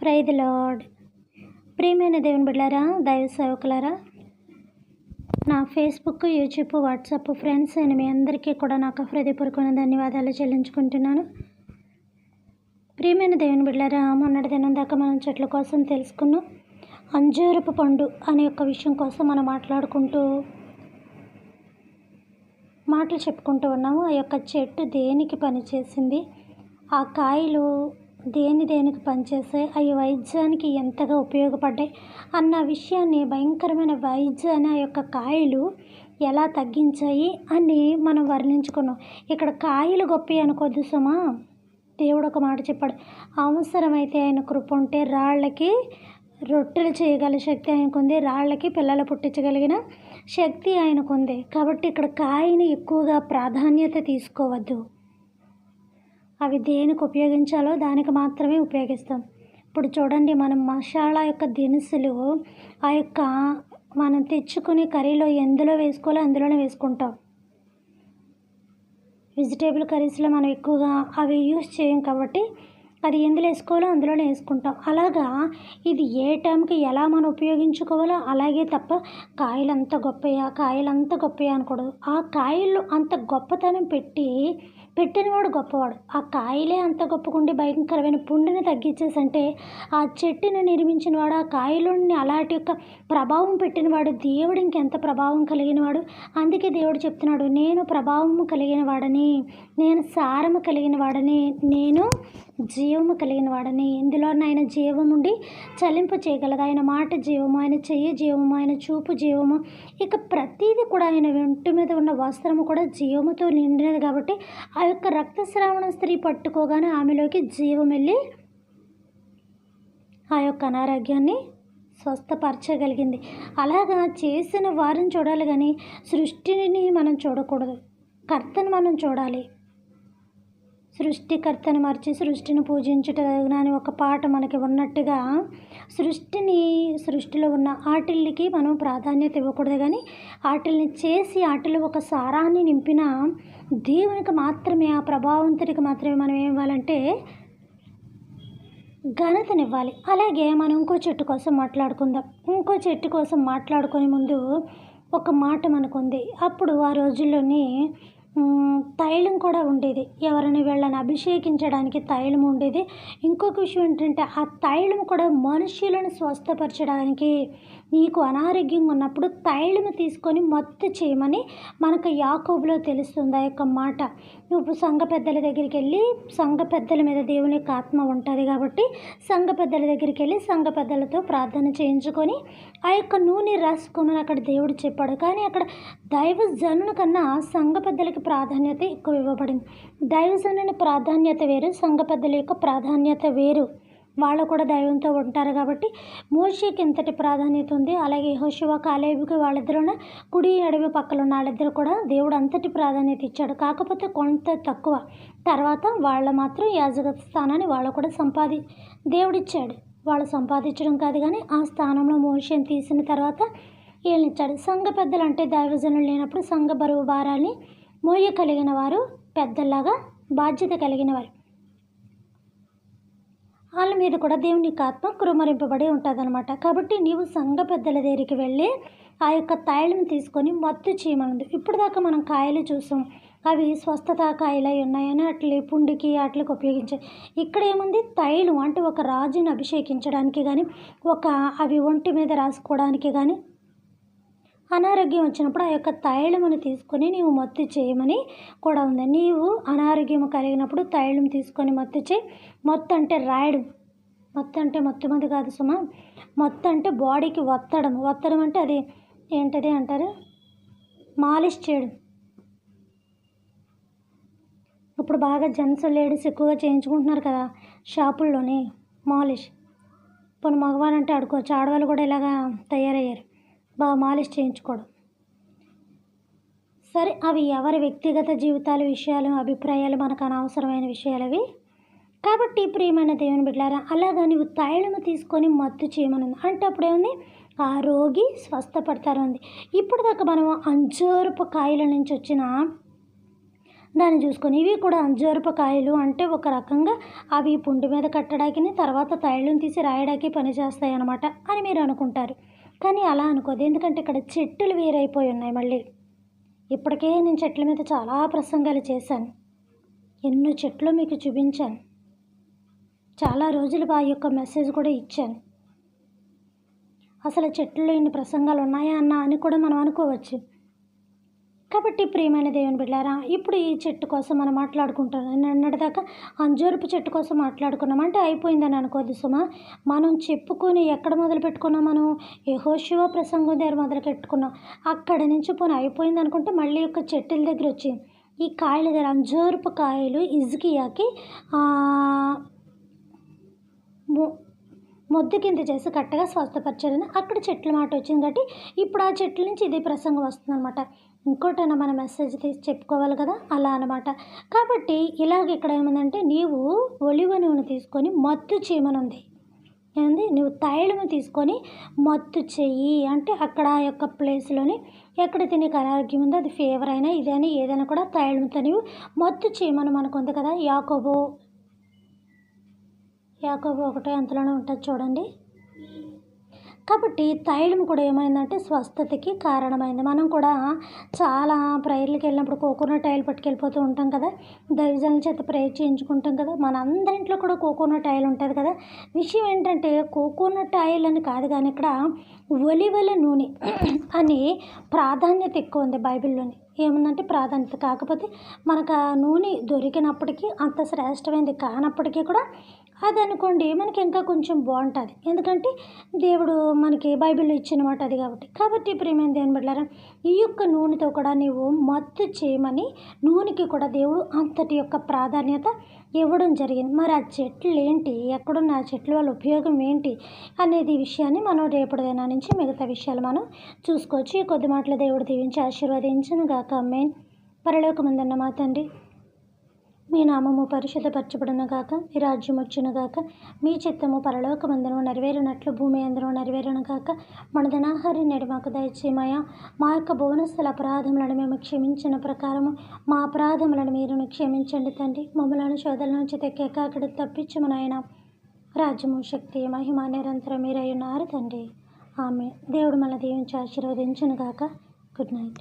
Praise the lord. ప్రియమైన దేవుని బిడ్డలారా, దైవ సేవకులారా, నా ఫేస్బుక్, యూట్యూబ్, వాట్సాప్ ఫ్రెండ్స్ అయిన మీ అందరికీ కూడా నాకు హృదయపూర్వకమైన ధన్యవాదాలు చెల్లించుకుంటున్నాను. ప్రియమైన దేవుని బిడ్డలారా, మొన్నటి దినం దాకా మనం చెట్ల కోసం తెలుసుకున్నాం. అంజూరపు పండు అనే ఒక విషయం కోసం మనం మాటలు చెప్పుకుంటూ ఉన్నాము. ఆ యొక్క చెట్టు దేనికి పనిచేసింది, ఆ కాయలు దేనికి పనిచేసాయి, అవి వైద్యానికి ఎంతగా ఉపయోగపడ్డాయి అన్న విషయాన్ని, భయంకరమైన వైద్యాన్ని ఆ యొక్క కాయలు ఎలా తగ్గించాయి అని మనం వర్ణించుకున్నాం. ఇక్కడ కాయలు గొప్పవి అనుకోద్దు సుమా. దేవుడు ఒక మాట చెప్పాడు, అవసరమైతే ఆయన కృప ఉంటే రాళ్ళకి రొట్టెలు చేయగల శక్తి ఆయనకుంది, రాళ్ళకి పిల్లలు పుట్టించగలిగిన శక్తి ఆయనకుంది. కాబట్టి ఇక్కడ కాయని ఎక్కువగా ప్రాధాన్యత తీసుకోవద్దు. అవి దేనికి ఉపయోగించాలో దానికి మాత్రమే ఉపయోగిస్తాం. ఇప్పుడు చూడండి, మనం మసాలా యొక్క దినుసులు ఆ యొక్క మనం తెచ్చుకునే కర్రీలో ఎందులో వేసుకోవాలో అందులోనే వేసుకుంటాం. వెజిటేబుల్ కర్రీస్లో మనం ఎక్కువగా అవి యూస్ చేయం కాబట్టి అది ఎందులో వేసుకోవాలో అందులోనే వేసుకుంటాం. అలాగా ఇది ఏ టైంకి ఎలా మనం ఉపయోగించుకోవాలో అలాగే తప్ప కాయలు అంత గొప్పయా అనకూడదు. ఆ కాయలు అంత గొప్పతనం పెట్టినవాడు గొప్పవాడు. ఆ కాయలే అంత గొప్పకుండి భయంకరమైన పుండుని తగ్గించేసి అంటే ఆ చెట్టుని నిర్మించిన వాడు, ఆ కాయలుని అలాంటి యొక్క ప్రభావం పెట్టినవాడు దేవుడు ఇంకెంత ప్రభావం కలిగినవాడు. అందుకే దేవుడు చెప్తున్నాడు, నేను ప్రభావము కలిగిన వాడని, నేను సారము కలిగిన వాడని, నేను జీవము కలిగిన వాడని. ఇందులో ఆయన జీవం ఉండి చలింప చేయగలదు. ఆయన మాట జీవము, ఆయన చెయ్యి జీవము, ఆయన చూపు జీవము. ఇక ప్రతిదీ కూడా ఆయన వెంటి మీద ఉన్న వస్త్రము కూడా జీవముతో నిండినది. కాబట్టి ఆ యొక్క రక్తస్రావణ స్త్రీ పట్టుకోగానే ఆమెలోకి జీవం వెళ్ళి ఆ యొక్క అనారోగ్యాన్ని స్వస్థపరచగలిగింది. అలాగా చేసిన వారిని చూడాలి కానీ సృష్టిని మనం చూడకూడదు. కర్తను మనం చూడాలి. సృష్టికర్తను మర్చి సృష్టిని పూజించుట అని ఒక పాట మనకి ఉన్నట్టుగా సృష్టిలో ఉన్న ఆటిల్లికి మనం ప్రాధాన్యత ఇవ్వకూడదు. కానీ ఆటిల్ని చేసి ఆటిలో ఒక సారాన్ని నింపిన దేవునికి మాత్రమే, ఆ ప్రభావంతుడికి మాత్రమే మనం ఏం ఇవ్వాలంటే ఘనతనివ్వాలి. అలాగే మనం ఇంకో చెట్టు కోసం మాట్లాడుకుందాం. ఇంకో చెట్టు కోసం మాట్లాడుకునే ముందు ఒక మాట మనకుంది. అప్పుడు ఆ రోజుల్లోని తైలం కూడా ఉండేది. ఎవరిని వీళ్ళని అభిషేకించడానికి తైలం ఉండేది. ఇంకొక విషయం ఏంటంటే ఆ తైలం కూడా మనుషులను స్వస్థపరచడానికి, నీకు అనారోగ్యం ఉన్నప్పుడు తైలము తీసుకొని మత్తు చేయమని మనకు యాకోబులో తెలుస్తుంది ఆ యొక్క మాట. నువ్వు సంఘ పెద్దల దగ్గరికి వెళ్ళి, సంఘ పెద్దల మీద దేవుని యొక్క ఆత్మ ఉంటుంది కాబట్టి సంఘ పెద్దల దగ్గరికి వెళ్ళి సంఘ పెద్దలతో ప్రార్థన చేయించుకొని ఆ యొక్క నూనె రాసుకోమని అక్కడ దేవుడు చెప్పాడు. కానీ అక్కడ దైవజనుల కన్నా సంఘ పెద్దలకి ప్రాధాన్యత ఎక్కువ ఇవ్వబడింది. దైవజనుని ప్రాధాన్యత వేరు, సంఘ పెద్దల యొక్క ప్రాధాన్యత వేరు. వాళ్ళు కూడా దైవంతో ఉంటారు కాబట్టి మోషేకి ఎంతటి ప్రాధాన్యత ఉంది, అలాగే యెహోషువ, కాలేబుకి వాళ్ళిద్దరున కుడి ఎడమ పక్కన ఉన్న వాళ్ళిద్దరు కూడా దేవుడు అంతటి ప్రాధాన్యత ఇచ్చాడు. కాకపోతే కొంత తక్కువ. తర్వాత వాళ్ళ మాత్రం యాజక స్థానాన్ని వాళ్ళు కూడా దేవుడిచ్చాడు. వాళ్ళు సంపాదించడం కాదు కానీ ఆ స్థానంలో మోషేని తీసిన తర్వాత వీళ్ళనిచ్చాడు. సంఘ పెద్దలు అంటే దైవజనులు లేనప్పుడు సంఘ బరువు భారాన్ని మోయగలిగిన వారు, పెద్దల్లాగా బాధ్యత కలిగిన వారు. వాళ్ళ మీద కూడా దేవుని ఆత్మ కురుమరింపబడి ఉంటుంది అనమాట. కాబట్టి నీవు సంఘ పెద్దల దగ్గరికి వెళ్ళి ఆ యొక్క తైలం తీసుకొని మత్తు చేయమన్నది. ఇప్పుడు దాకా మనం కాయలు చూసాం, అవి స్వస్థత కాయలు అయి ఉన్నాయని అట్లే పుండికి వాటికి ఉపయోగించాయి. ఇక్కడ ఏముంది, తైలం అంటే ఒక రాజుని అభిషేకించడానికి కానీ, అవి ఒంటి మీద రాసుకోవడానికి కానీ, అనారోగ్యం వచ్చినప్పుడు ఆ యొక్క తైలమును తీసుకొని నీవు మత్తు చేయమని కూడా ఉంది. నీవు అనారోగ్యం కలిగినప్పుడు తైలం తీసుకొని మత్తు చేయి. మత్తు అంటే రాయడం, మత్తు అంటే మత్తుమంది కాదు సుమా. మత్తు అంటే బాడీకి ఒత్తడం అంటే అది ఏంటది అంటారు, మాలిష్ చేయడం. ఇప్పుడు బాగా జెంట్స్ లేడీస్ ఎక్కువగా చేయించుకుంటున్నారు కదా షాపుల్లోనే మాలిష్. ఇప్పుడు మగవాళ్ళంటే ఆడుకోవచ్చు, ఆడవాళ్ళు కూడా ఇలాగా తయారయ్యారు, బాగా మాలిష్ చేయించుకోవడం. సరే, అవి ఎవరి వ్యక్తిగత జీవితాల విషయాలు, అభిప్రాయాలు, మనకు అనవసరమైన విషయాలు అవి. కాబట్టి ప్రియమైన దేవుని బిడ్డలారా, అలాగా నువ్వు తైలము తీసుకొని మత్తు చేయమని అంటే అప్పుడేముంది, ఆ రోగి స్వస్థపడతారు ఉంది. ఇప్పుడు దాకా మనం అంజూరపు కాయల నుంచి వచ్చిన దాన్ని చూసుకొని ఇవి కూడా అంజూరపకాయలు అంటే ఒక రకంగా అవి పుండు మీద కట్టడానికి తర్వాత తైలం తీసి రాయడానికి పనిచేస్తాయి అన్నమాట అని మీరు అనుకుంటారు. కానీ అలా అనుకోదు. ఎందుకంటే ఇక్కడ చెట్టులు వేరైపోయి ఉన్నాయి మళ్ళీ. ఇప్పటికే నేను చెట్ల మీద చాలా ప్రసంగాలు చేశాను. ఎన్నో చెట్లు మీకు చూపించాను. చాలా రోజులు ఆ యొక్క మెసేజ్ కూడా ఇచ్చాను. అసలు చెట్లలో ఇన్ని ప్రసంగాలు ఉన్నాయా అన్న అని కూడా మనం అనుకోవచ్చు. కాబట్టి ప్రియమైన దేవుని బిడ్డలారా, ఇప్పుడు ఈ చెట్టు కోసం మనం మాట్లాడుకుంటున్నాం. నిన్నటిదాకా అంజూరపు చెట్టు కోసం మాట్లాడుకున్నాం. అంటే అయిపోయిందని అనుకోద్దు సుమా. మనం చెప్పుకొని ఎక్కడ మొదలు పెట్టుకున్నాం? మనం యెహోషువ ప్రసంగం దగ్గర మొదలు పెట్టుకున్నాం. అక్కడి నుంచి పోనీ అయిపోయింది అనుకుంటే మళ్ళీ యొక్క చెట్టుల దగ్గర వచ్చి ఈ కాయల దగ్గర అంజూరపు కాయలు హిజ్కియాకి మొద్దు కింద చేసి కట్టగా స్వస్థపరిచారని అక్కడ చెట్ల మాట వచ్చింది. కాబట్టి ఇప్పుడు ఆ చెట్ల నుంచి ఇదే ప్రసంగం వస్తుందన్నమాట. ఇంకోటైనా మన మెసేజ్ తీసి చెప్పుకోవాలి కదా, అలా అనమాట. కాబట్టి ఇలాగ ఇక్కడ ఏముందంటే, నీవు ఒలివ నూనె తీసుకొని మత్తు చేయమనుంది. ఏముంది? నువ్వు తైలము తీసుకొని మత్తు చెయ్యి అంటే అక్కడ ఆ యొక్క ప్లేస్లోని ఎక్కడైతే నీకు అనారోగ్యం ఉందో, అది ఫీవర్ అయినా ఇదని ఏదైనా కూడా తైలంతో నీవు మత్తు చేయమని మనకుంది కదా. యాకోబు 1 అంతలోనే ఉంటుంది చూడండి. కాబట్టి తైలం కూడా ఏమైందంటే స్వస్థతకి కారణమైంది. మనం కూడా చాలా ప్రేయర్లకు వెళ్ళినప్పుడు కోకోనట్ ఆయిల్ పట్టుకెళ్ళిపోతూ ఉంటాం కదా. దైవజనుల చేత ప్రేయర్ చేయించుకుంటాం కదా. మనందరింట్లో కూడా కోకోనట్ ఆయిల్ ఉంటుంది కదా. విషయం ఏంటంటే కోకోనట్ ఆయిల్ అని కాదు కానీ ఇక్కడ ఒలివల నూనె అని ప్రాధాన్యత ఎక్కువ ఉంది బైబిల్లోని. ఏముందంటే ప్రాధాన్యత. కాకపోతే మనకు ఆ నూనె దొరికినప్పటికీ అంత శ్రేష్టమైనది కానప్పటికీ కూడా అది అనుకోండి మనకి ఇంకా కొంచెం బాగుంటుంది. ఎందుకంటే దేవుడు మనకి బైబిల్లో ఇచ్చిన మాట అది కాబట్టి. కాబట్టి ప్రియమైన దేవుని బిడ్డలారా, ఈ యొక్క నూనెతో కూడా నీవు మత్తు చేయమని నూనెకి కూడా దేవుడు అంతటి యొక్క ప్రాధాన్యత ఇవ్వడం జరిగింది. మరి ఆ చెట్లు ఏంటి, ఎక్కడున్న ఆ చెట్ల వల్ల ఉపయోగం ఏంటి అనేది విషయాన్ని మనం రేపటి దినా నుంచి మిగతా విషయాలు మనం చూసుకోవచ్చు. ఈ కొద్ది మాటలు దేవుడు దీవించి ఆశీర్వదించును గాక. ఆమేన్. పరలోకమందున్న మా తండ్రి, మీ నామము పరిశుద్ధపరచబడును గాక. మీ రాజ్యం వచ్చును గాక. మీ చిత్తము పరలోకమందును నెరవేరినట్లు భూమి అందును నెరవేరును గాక. మన దినాహారి నేడు మాకు దయచేయమయ్యా. మా యొక్క భువనస్థల అపరాధములను మేము క్షమించిన ప్రకారము మా అపరాధములను మీరును క్షమించండి తండ్రి. మమ్మలను శోధల నుంచి తెక్కాక అక్కడ తప్పించము నాయన. రాజ్యము శక్తి మహిమ నిరంతరం మీరై ఉన్నారు తండ్రి. ఆమె దేవుడు మన దీవించి ఆశీర్వదించును గాక. Good night.